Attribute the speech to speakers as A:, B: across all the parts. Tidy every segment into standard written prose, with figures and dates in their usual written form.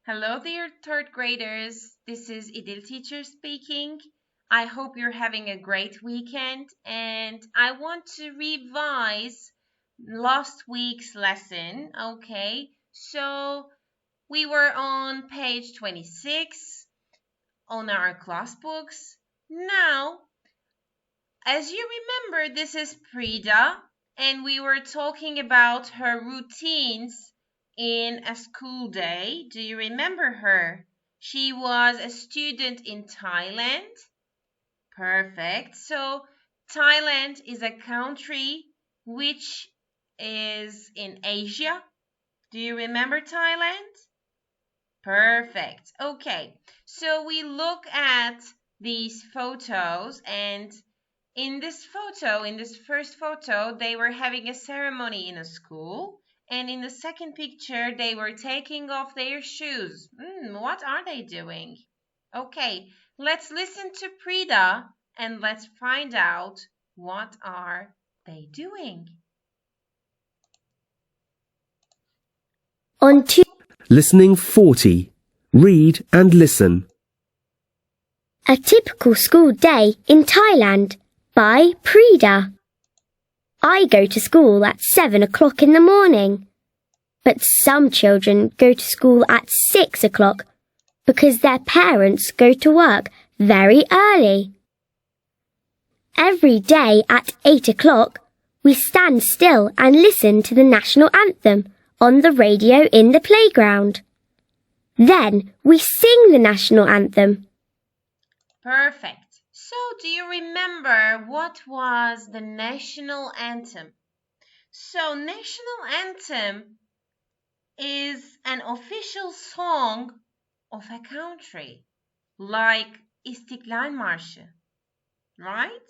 A: Hello, dear third graders. This is Idil teacher speaking. I hope you're having a great weekend, and I want to revise last week's lesson. Okay, so we were on page 26 on our class books. Now, as you remember, this is Prida, and we were talking about her routines in a school day. Do you remember her? She was a student in Thailand. Perfect. So, Thailand is a country which is in Asia. Do you remember Thailand? Perfect. Okay. So, we look at these photos, and in this first photo, they were having a ceremony in a school. And in the second picture, they were taking off their shoes. What are they doing? Okay, let's listen to Prida and let's find out what are they doing.
B: On to
C: Listening 40. Read and listen.
B: A typical school day in Thailand by Prida. I go to school at 7 o'clock in the morning, but some children go to school at 6 o'clock because their parents go to work very early. Every day at 8 o'clock, we stand still and listen to the national anthem on the radio in the playground. Then we sing the national anthem.
A: Perfect. So, do you remember what was the national anthem? So, national anthem is an official song of a country, like İstiklal Marşı, right?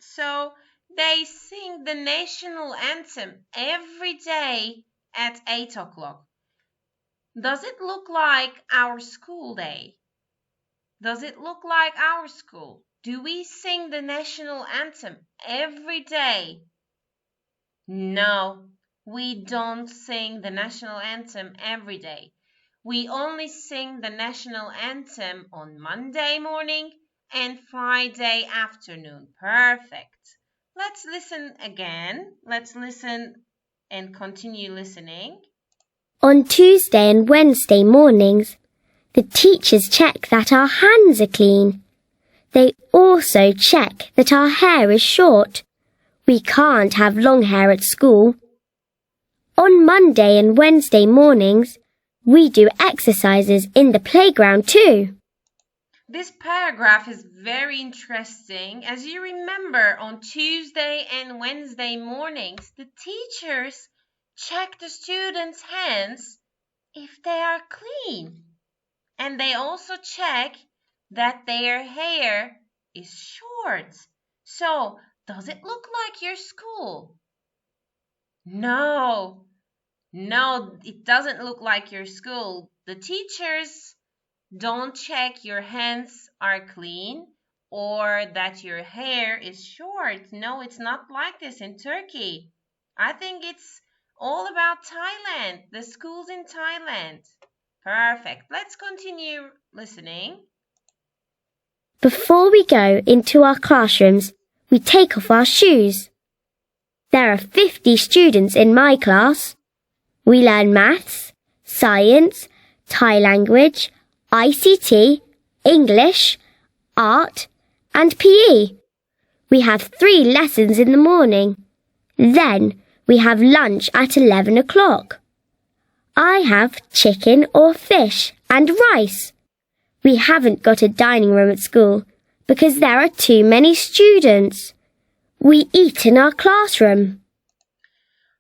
A: So, they sing the national anthem every day at 8 o'clock. Does it look like our school day? Does it look like our school? Do we sing the national anthem every day? No, we don't sing the national anthem every day. We only sing the national anthem on Monday morning and Friday afternoon. Perfect. Let's listen again. Let's listen and continue listening.
B: On Tuesday and Wednesday mornings, the teachers check that our hands are clean. They also check that our hair is short. We can't have long hair at school. On Monday and Wednesday mornings, we do exercises in the playground too.
A: This paragraph is very interesting. As you remember, on Tuesday and Wednesday mornings, the teachers check the students' hands if they are clean. And they also check that their hair is short. So, does it look like your school? No, it doesn't look like your school. The teachers don't check your hands are clean or that your hair is short. No, it's not like this in Turkey. I think it's all about Thailand, the schools in Thailand. Perfect. Let's continue listening.
B: Before we go into our classrooms, we take off our shoes. There are 50 students in my class. We learn maths, science, Thai language, ICT, English, art, and PE. We have 3 lessons in the morning. Then we have lunch at 11 o'clock. I have chicken or fish and rice. We haven't got a dining room at school because there are too many students. We eat in our classroom.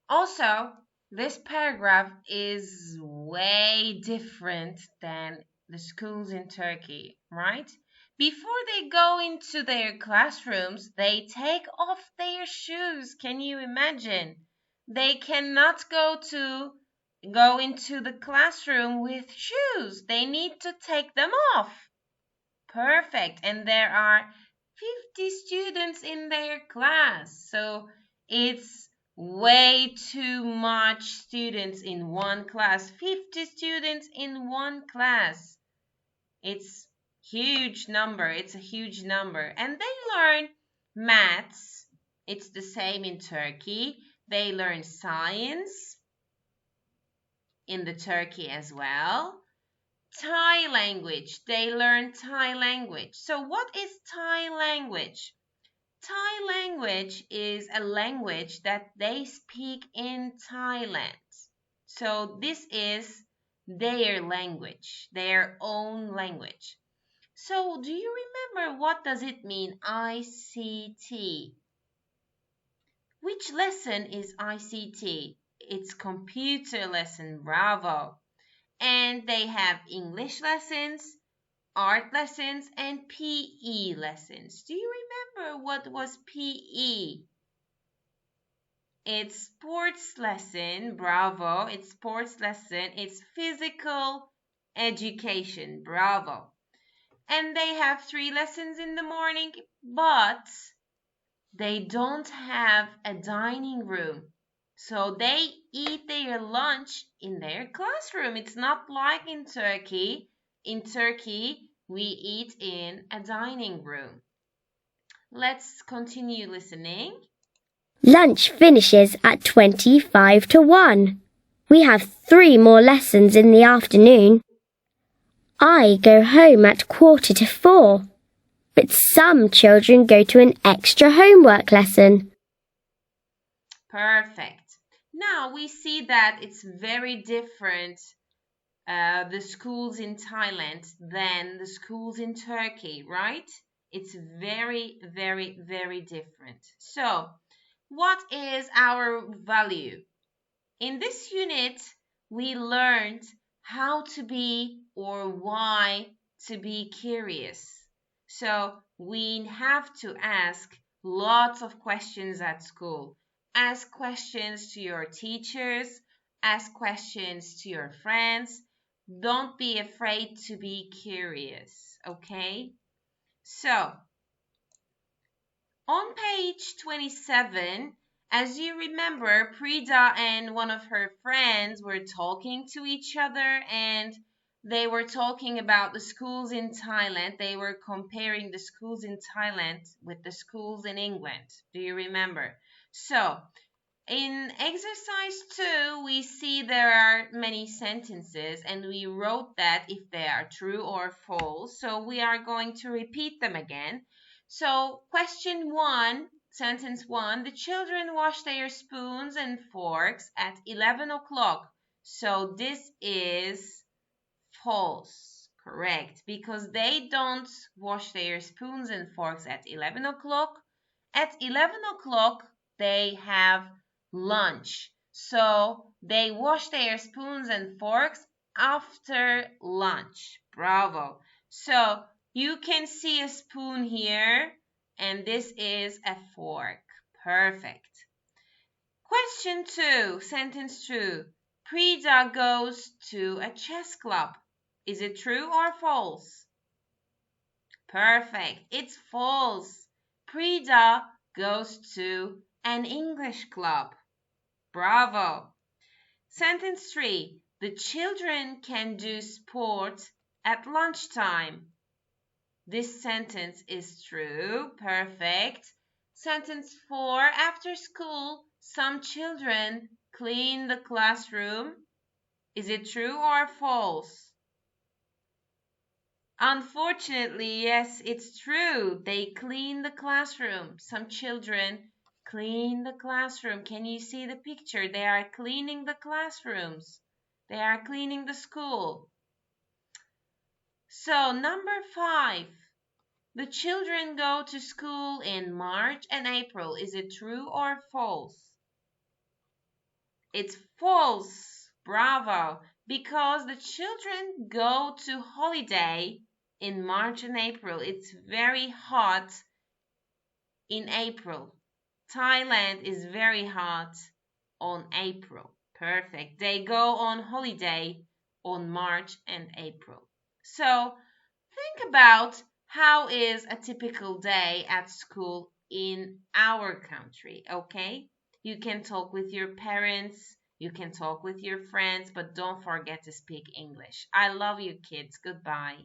A: Also, this paragraph is way different than the schools in Turkey, right? Before they go into their classrooms, they take off their shoes. Can you imagine? They cannot go into the classroom with shoes. They need to take them off. Perfect. And there are 50 students in their class. So it's Way too much students in one class. 50 students in one class. It's huge number. It's a huge number. And they learn maths. It's the same in Turkey. They learn science in the Turkey as well. Thai language. They learn Thai language. So what is Thai language? Thai language is a language that they speak in Thailand. So this is their language, their own language. So do you remember what does it mean, ICT? Which lesson is ICT? It's computer lesson, bravo. And they have English lessons, art lessons, and PE lessons. Do you remember what was PE? It's sports lesson, bravo. It's sports lesson. It's physical education, bravo. And they have 3 lessons in the morning, but they don't have a dining room. So they eat their lunch in their classroom. It's not like in Turkey. In Turkey, we eat in a dining room. Let's continue listening.
B: Lunch finishes at 25 to 1. We have 3 more lessons in the afternoon. I go home at 3:45, but some children go to an extra homework lesson.
A: Perfect. Now we see that it's very different, the schools in Thailand than the schools in Turkey, right? It's very, very, very different. So, what is our value? In this unit, we learned how to be or why to be curious. So we have to ask lots of questions at school. Ask questions to your teachers, ask questions to your friends. Don't be afraid to be curious, okay? So, on page 27, as you remember, Prida and one of her friends were talking to each other and they were talking about the schools in Thailand. They were comparing the schools in Thailand with the schools in England. Do you remember? So, in exercise 2, we see there are many sentences and we wrote that if they are true or false. So, we are going to repeat them again. So, question 1, sentence 1, the children wash their spoons and forks at 11 o'clock. So, this is false, correct, because they don't wash their spoons and forks at 11 o'clock. At 11 o'clock, they have lunch. So, they wash their spoons and forks after lunch. Bravo. So, you can see a spoon here, and this is a fork. Perfect. Question 2, sentence 2. Prida goes to a chess club. Is it true or false? Perfect. It's false. Prida goes to an English club. Bravo. Sentence 3. The children can do sport at lunchtime. This sentence is true. Perfect. Sentence 4. After school, some children clean the classroom. Is it true or false? Unfortunately, yes, it's true. They clean the classroom. Some children clean the classroom. Can you see the picture? They are cleaning the classrooms. They are cleaning the school. So, number 5. The children go to school in March and April. Is it true or false? It's false. Bravo. Because the children go to holiday in March and April. It's very hot in April. Thailand is very hot on April. Perfect. They go on holiday on March and April. So think about how is a typical day at school in our country, okay? You can talk with your parents. You can talk with your friends, but don't forget to speak English. I love you, kids. Goodbye.